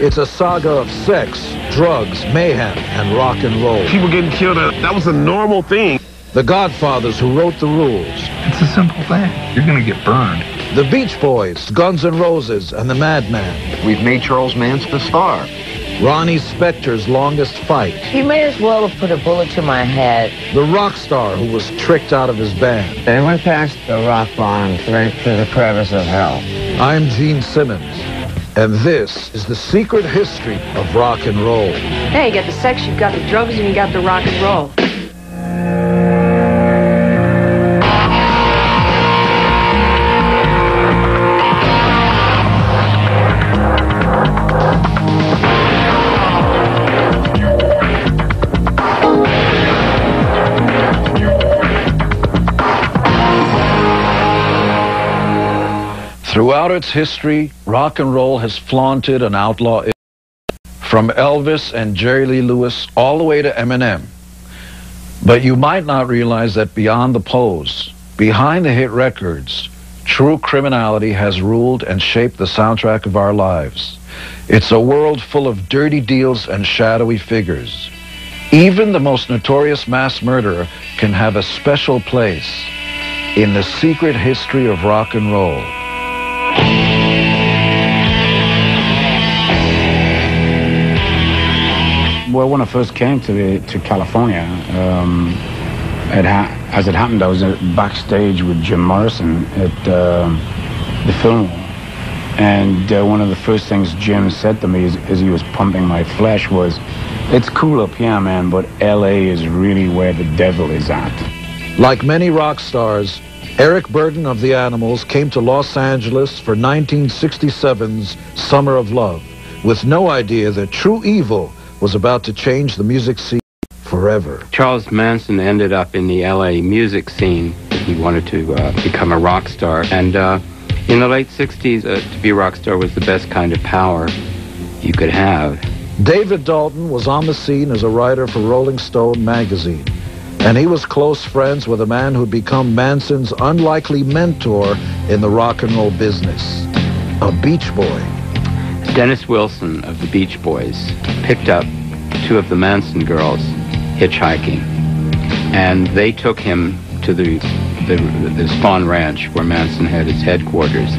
It's a saga of sex, drugs, mayhem, and rock and roll. People getting killed, that was a normal thing. The Godfathers who wrote the rules. It's a simple thing. You're going to get burned. The Beach Boys, Guns N' Roses, and the Madman. We've made Charles Manson a star. Ronnie Spector's Longest Fight. He may as well have put a bullet to my head. The rock star who was tricked out of his band. They went past the rock bottom right to the crevice of hell. I'm Gene Simmons, and this is the secret history of rock and roll. Hey, you got the sex, you've got the drugs, and you got the rock and roll. Throughout its history, rock and roll has flaunted an outlaw image, from Elvis and Jerry Lee Lewis all the way to Eminem. But you might not realize that beyond the pose, behind the hit records, true criminality has ruled and shaped the soundtrack of our lives. It's a world full of dirty deals and shadowy figures. Even the most notorious mass murderer can have a special place in the secret history of rock and roll. Well, when I first came to California, as it happened, I was backstage with Jim Morrison at the Fillmore. And one of the first things Jim said to me as he was pumping my flesh was, "It's cool up here, man, but L.A. is really where the devil is at." Like many rock stars, Eric Burden of the Animals came to Los Angeles for 1967's Summer of Love, with no idea that true evil was about to change the music scene forever. Charles Manson ended up in the LA music scene. He wanted to become a rock star. And in the late 60s, to be a rock star was the best kind of power you could have. David Dalton was on the scene as a writer for Rolling Stone magazine, and he was close friends with a man who'd become Manson's unlikely mentor in the rock and roll business, a Beach Boy. Dennis Wilson of the Beach Boys picked up two of the Manson girls hitchhiking, and they took him to the Spahn Ranch where Manson had his headquarters.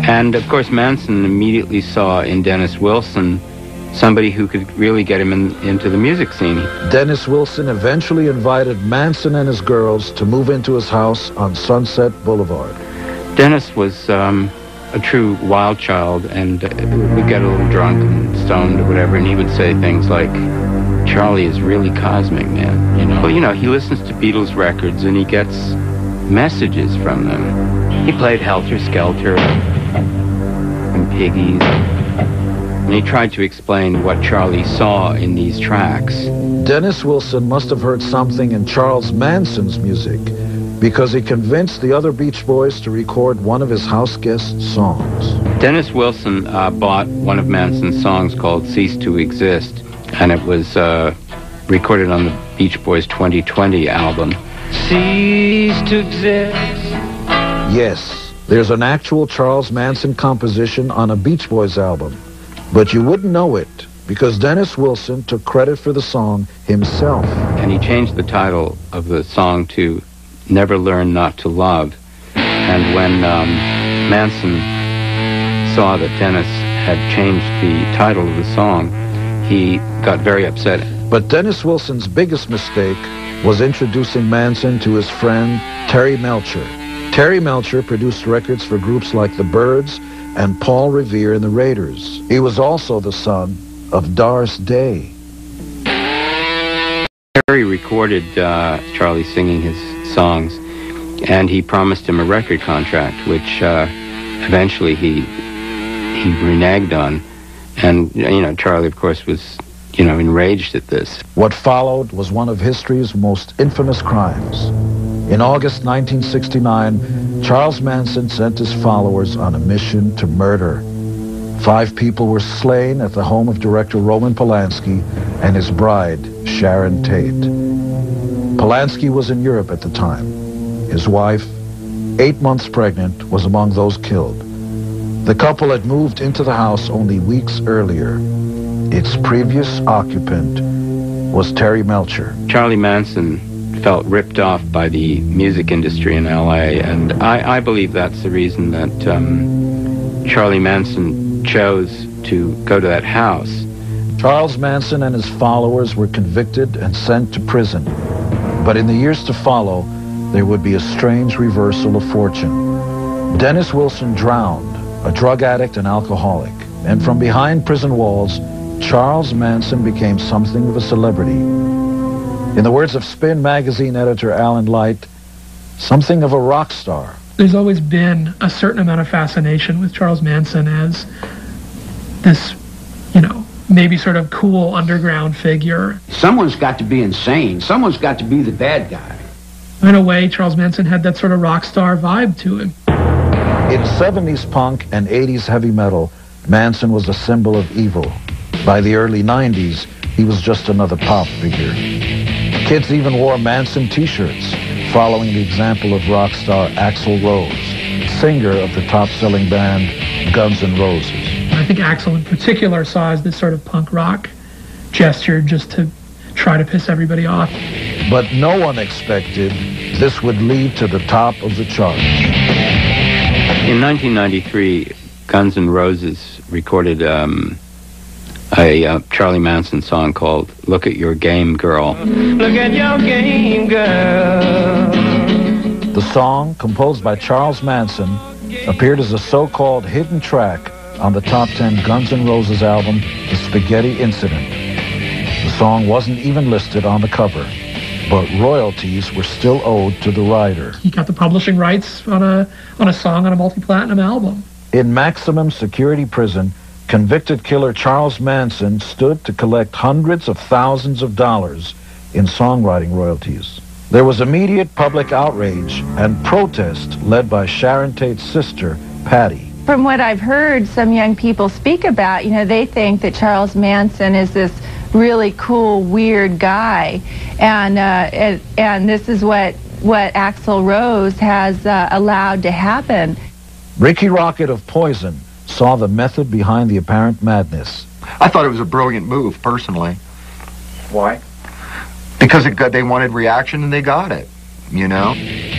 And of course Manson immediately saw in Dennis Wilson somebody who could really get him into the music scene. Dennis Wilson eventually invited Manson and his girls to move into his house on Sunset Boulevard. Dennis was a true wild child, and we'd get a little drunk and stoned or whatever, and he would say things like, "Charlie is really cosmic, man." Well, he listens to Beatles records and he gets messages from them. He played Helter Skelter and Piggies, and he tried to explain what Charlie saw in these tracks. Dennis Wilson must have heard something in Charles Manson's music, because he convinced the other Beach Boys to record one of his house guest songs. Dennis Wilson bought one of Manson's songs called "Cease to Exist," and it was recorded on the Beach Boys' 2020 album. Cease to exist. Yes, there's an actual Charles Manson composition on a Beach Boys album, but you wouldn't know it because Dennis Wilson took credit for the song himself. And he changed the title of the song to "Never Learn Not to Love." And when Manson saw that Dennis had changed the title of the song, he got very upset. But Dennis Wilson's biggest mistake was introducing Manson to his friend Terry Melcher. Terry Melcher produced records for groups like the Byrds and Paul Revere and the Raiders. He was also the son of Doris Day. Terry recorded Charlie singing his songs, and he promised him a record contract, which eventually he reneged on. And, Charlie, of course, was, enraged at this. What followed was one of history's most infamous crimes. In August 1969, Charles Manson sent his followers on a mission to murder. 5 people were slain at the home of director Roman Polanski and his bride, Sharon Tate. Polanski was in Europe at the time. His wife, 8 months pregnant, was among those killed. The couple had moved into the house only weeks earlier. Its previous occupant was Terry Melcher. Charlie Manson felt ripped off by the music industry in L.A., and I believe that's the reason that Charlie Manson chose to go to that house. Charles Manson and his followers were convicted and sent to prison. But in the years to follow, there would be a strange reversal of fortune. Dennis Wilson drowned, a drug addict and alcoholic. And from behind prison walls, Charles Manson became something of a celebrity. In the words of Spin magazine editor Alan Light, something of a rock star. There's always been a certain amount of fascination with Charles Manson as this, maybe sort of cool underground figure. Someone's got to be insane. Someone's got to be the bad guy. In a way, Charles Manson had that sort of rock star vibe to him. In 70s punk and 80s heavy metal, Manson was a symbol of evil. By the early 90s, he was just another pop figure. Kids even wore Manson t-shirts, following the example of rock star Axl Rose, singer of the top-selling band Guns N' Roses. I think Axl in particular saw this sort of punk rock gesture just to try to piss everybody off. But no one expected this would lead to the top of the charts. In 1993, Guns N' Roses recorded a Charlie Manson song called Look at Your Game Girl. Look at your game, girl. The song, composed by Charles Manson, appeared as a so-called hidden track on the top 10 Guns N' Roses album, The Spaghetti Incident. The song wasn't even listed on the cover, but royalties were still owed to the writer. He got the publishing rights on a song on a multi-platinum album. In maximum security prison, convicted killer Charles Manson stood to collect hundreds of thousands of dollars in songwriting royalties. There was immediate public outrage and protest led by Sharon Tate's sister, Patty. From what I've heard some young people speak about, they think that Charles Manson is this really cool, weird guy, and this is what Axl Rose has allowed to happen. Ricky Rocket of Poison saw the method behind the apparent madness. I thought it was a brilliant move, personally. Why? Because they wanted reaction and they got it,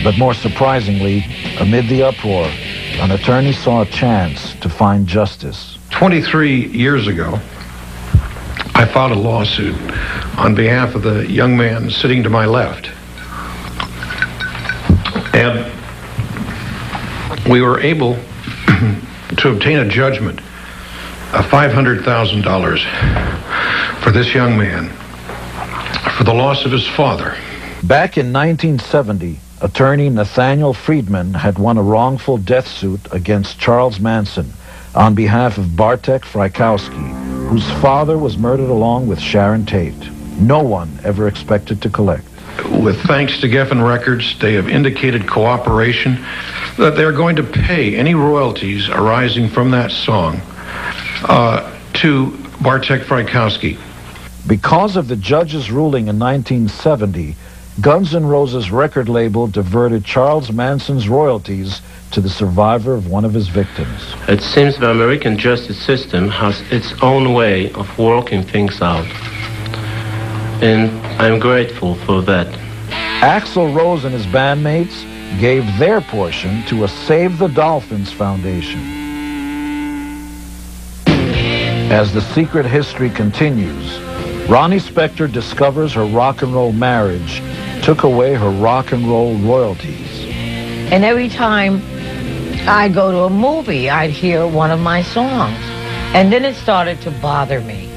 But more surprisingly, amid the uproar, an attorney saw a chance to find justice. 23 years ago, I filed a lawsuit on behalf of the young man sitting to my left. And we were able to obtain a judgment of $500,000 for this young man for the loss of his father. Back in 1970, attorney Nathaniel Friedman had won a wrongful death suit against Charles Manson on behalf of Bartek Frykowski, whose father was murdered along with Sharon Tate. No one ever expected to collect. With thanks to Geffen Records, they have indicated cooperation that they're going to pay any royalties arising from that song to Bartek Frykowski. Because of the judge's ruling in 1970, Guns N' Roses record label diverted Charles Manson's royalties to the survivor of one of his victims. It seems the American justice system has its own way of working things out. And I'm grateful for that. Axl Rose and his bandmates gave their portion to a Save the Dolphins Foundation. As the secret history continues, Ronnie Spector discovers her rock and roll marriage took away her rock and roll royalties. And every time I'd go to a movie, I'd hear one of my songs. And then it started to bother me.